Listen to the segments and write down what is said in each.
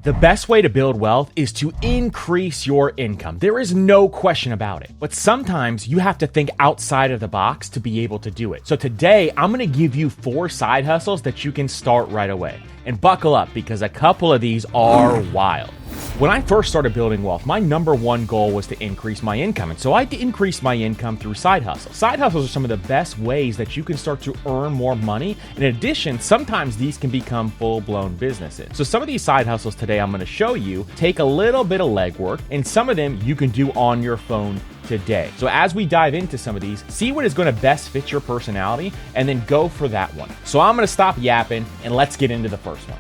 The best way to build wealth is to increase your income. There is no question about it. But sometimes you have to think outside of the box to be able to do it. So today, I'm going to give you 4 side hustles that you can start right away. And buckle up because a couple of these are wild. When I first started building wealth, my number one goal was to increase my income. And so I increased my income through side hustles. Side hustles are some of the best ways that you can start to earn more money. In addition, sometimes these can become full-blown businesses. So some of these side hustles today I'm going to show you take a little bit of legwork, and some of them you can do on your phone today. So as we dive into some of these, see what is going to best fit your personality and then go for that one. So I'm going to stop yapping and let's get into the first one.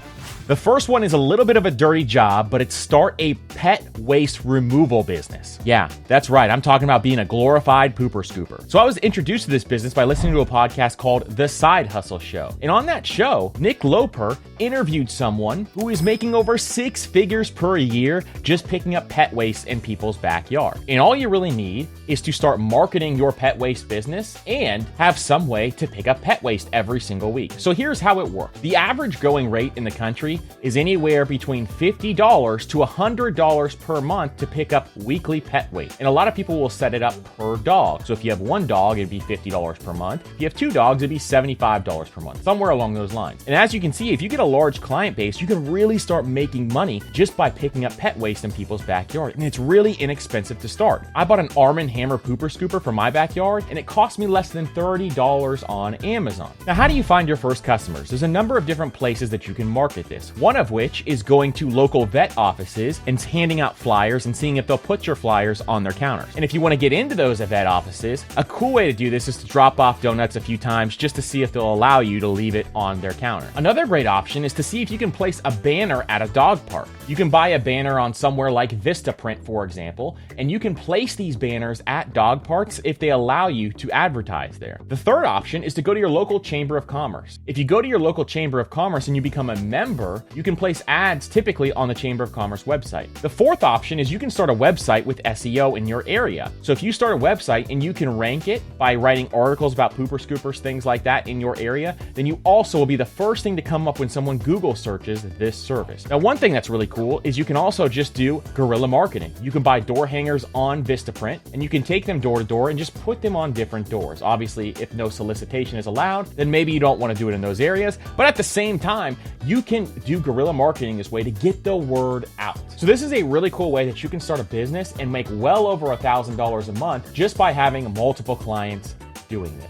The first one is a little bit of a dirty job, but it's start a pet waste removal business. Yeah, that's right. I'm talking about being a glorified pooper scooper. So I was introduced to this business by listening to a podcast called The Side Hustle Show. And on that show, Nick Loper interviewed someone who is making over 6 figures per year just picking up pet waste in people's backyard. And all you really need is to start marketing your pet waste business and have some way to pick up pet waste every single week. So here's how it works. The average going rate in the country is anywhere between $50 to $100 per month to pick up weekly pet waste. And a lot of people will set it up per dog. So if you have 1 dog, it'd be $50 per month. If you have 2 dogs, it'd be $75 per month, somewhere along those lines. And as you can see, if you get a large client base, you can really start making money just by picking up pet waste in people's backyard. And it's really inexpensive to start. I bought an Arm & Hammer pooper scooper for my backyard, and it cost me less than $30 on Amazon. Now, how do you find your first customers? There's a number of different places that you can market this. One of which is going to local vet offices and handing out flyers and seeing if they'll put your flyers on their counters. And if you want to get into those vet offices, a cool way to do this is to drop off donuts a few times just to see if they'll allow you to leave it on their counter. Another great option is to see if you can place a banner at a dog park. You can buy a banner on somewhere like Vistaprint, for example, and you can place these banners at dog parks if they allow you to advertise there. The third option is to go to your local Chamber of Commerce. If you go to your local Chamber of Commerce and you become a member, you can place ads typically on the Chamber of Commerce website. The fourth option is you can start a website with SEO in your area. So if you start a website and you can rank it by writing articles about pooper scoopers, things like that in your area, then you also will be the first thing to come up when someone Google searches this service. Now, one thing that's really cool is you can also just do guerrilla marketing. You can buy door hangers on Vistaprint and you can take them door to door and just put them on different doors. Obviously, if no solicitation is allowed, then maybe you don't want to do it in those areas. But at the same time, you can do guerrilla marketing this way to get the word out. So this is a really cool way that you can start a business and make well over $1,000 a month just by having multiple clients doing this.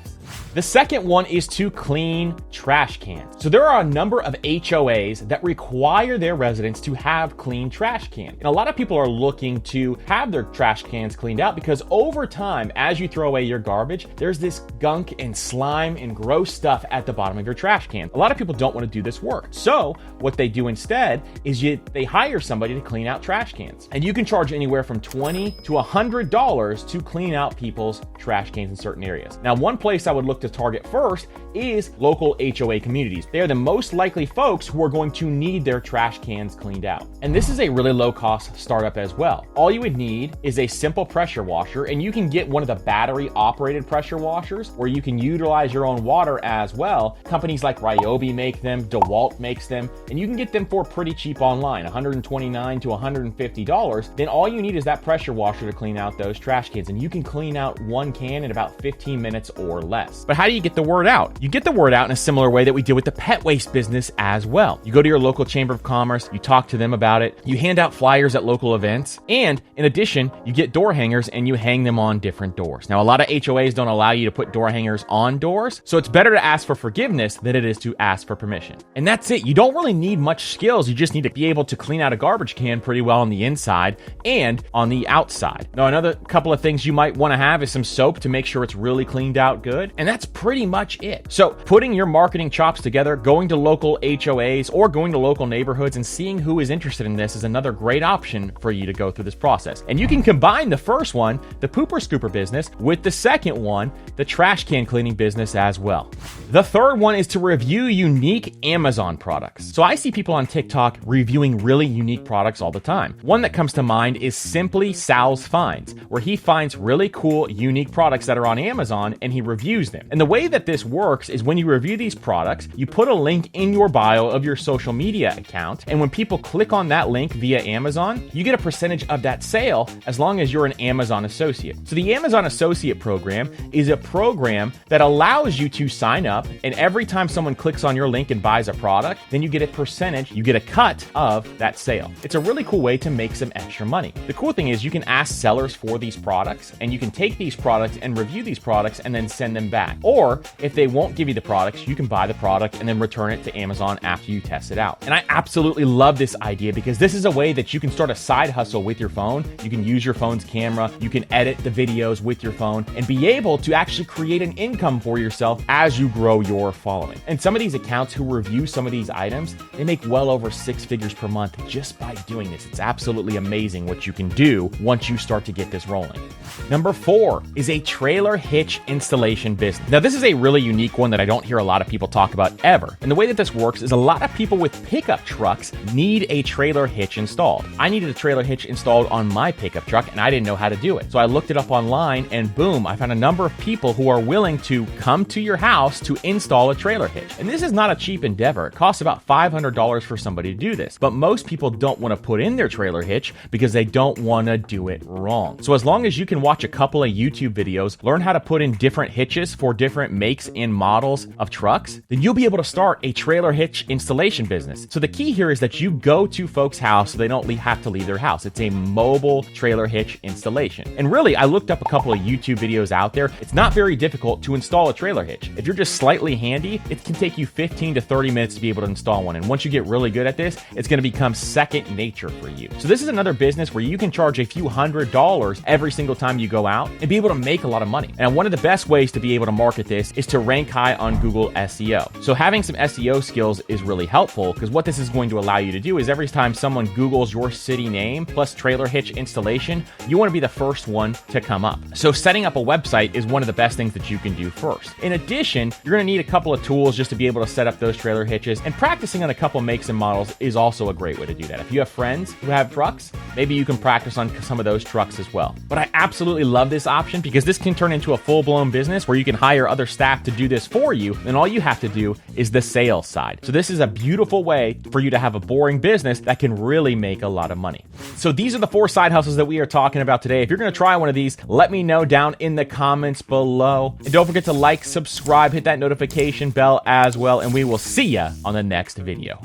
The second one is to clean trash cans. So there are a number of HOAs that require their residents to have clean trash cans. And a lot of people are looking to have their trash cans cleaned out because over time, as you throw away your garbage, there's this gunk and slime and gross stuff at the bottom of your trash can. A lot of people don't want to do this work. So what they do instead is they hire somebody to clean out trash cans. And you can charge anywhere from $20 to $100 to clean out people's trash cans in certain areas. Now, one place I would look to target first is local HOA communities. They are the most likely folks who are going to need their trash cans cleaned out. And this is a really low cost startup as well. All you would need is a simple pressure washer, and you can get one of the battery operated pressure washers where you can utilize your own water as well. Companies like Ryobi make them, DeWalt makes them, and you can get them for pretty cheap online, $129 to $150. Then all you need is that pressure washer to clean out those trash cans, and you can clean out 1 can in about 15 minutes or less. But how do you get the word out? You get the word out in a similar way that we did with the pet waste business as well. You go to your local Chamber of Commerce, you talk to them about it, you hand out flyers at local events, and in addition, you get door hangers and you hang them on different doors. Now, a lot of HOAs don't allow you to put door hangers on doors, so it's better to ask for forgiveness than it is to ask for permission. And that's it. You don't really need much skills. You just need to be able to clean out a garbage can pretty well on the inside and on the outside. Now, another couple of things you might want to have is some soap to make sure it's really cleaned out good, and that's pretty much it. So putting your marketing chops together, going to local HOAs or going to local neighborhoods and seeing who is interested in this is another great option for you to go through this process. And you can combine the first one, the pooper scooper business, with the second one, the trash can cleaning business as well. The third one is to review unique Amazon products. So I see people on TikTok reviewing really unique products all the time. One that comes to mind is Simply Sal's Finds, where he finds really cool, unique products that are on Amazon and he reviews them. And the way that this works is when you review these products, you put a link in your bio of your social media account. And when people click on that link via Amazon, you get a percentage of that sale as long as you're an Amazon associate. So the Amazon Associate Program is a program that allows you to sign up, and every time someone clicks on your link and buys a product, then you get a percentage, you get a cut of that sale. It's a really cool way to make some extra money. The cool thing is you can ask sellers for these products, and you can take these products and review these products and then send them back. Or if they won't give you the products, you can buy the product and then return it to Amazon after you test it out. And I absolutely love this idea because this is a way that you can start a side hustle with your phone. You can use your phone's camera, you can edit the videos with your phone, and be able to actually create an income for yourself as you grow your following. And some of these accounts who review some of these items, they make well over 6 figures per month just by doing this. It's absolutely amazing what you can do once you start to get this rolling. Number 4 is a trailer hitch installation business. Now, this is a really unique one that I don't hear a lot of people talk about ever. And the way that this works is a lot of people with pickup trucks need a trailer hitch installed. I needed a trailer hitch installed on my pickup truck and I didn't know how to do it. So I looked it up online and boom, I found a number of people who are willing to come to your house to install a trailer hitch. And this is not a cheap endeavor. It costs about $500 for somebody to do this. But most people don't want to put in their trailer hitch because they don't want to do it wrong. So as long as you can watch a couple of YouTube videos, learn how to put in different hitches for different makes and models of trucks, then you'll be able to start a trailer hitch installation business. So the key here is that you go to folks' house so they don't have to leave their house. It's a mobile trailer hitch installation. And really, I looked up a couple of YouTube videos out there. It's not very difficult to install a trailer hitch. If you're just slightly handy, it can take you 15 to 30 minutes to be able to install one. And once you get really good at this, it's going to become second nature for you. So this is another business where you can charge a few $100s every single time you go out and be able to make a lot of money. And one of the best ways to be able to market this is to rank high on Google SEO. So having some SEO skills is really helpful because what this is going to allow you to do is every time someone Googles your city name plus trailer hitch installation, you want to be the first one to come up. So setting up a website is one of the best things that you can do first. In addition, you're going to need a couple of tools just to be able to set up those trailer hitches, and practicing on a couple makes and models is also a great way to do that. If you have friends who have trucks, maybe you can practice on some of those trucks as well. But I absolutely love this option because this can turn into a full-blown business where you can hire other staff to do this for you, and all you have to do is the sales side. So this is a beautiful way for you to have a boring business that can really make a lot of money. So these are the 4 side hustles that we are talking about today. If you're going to try one of these, let me know down in the comments below. And don't forget to like, subscribe, hit that notification bell as well, and we will see ya on the next video.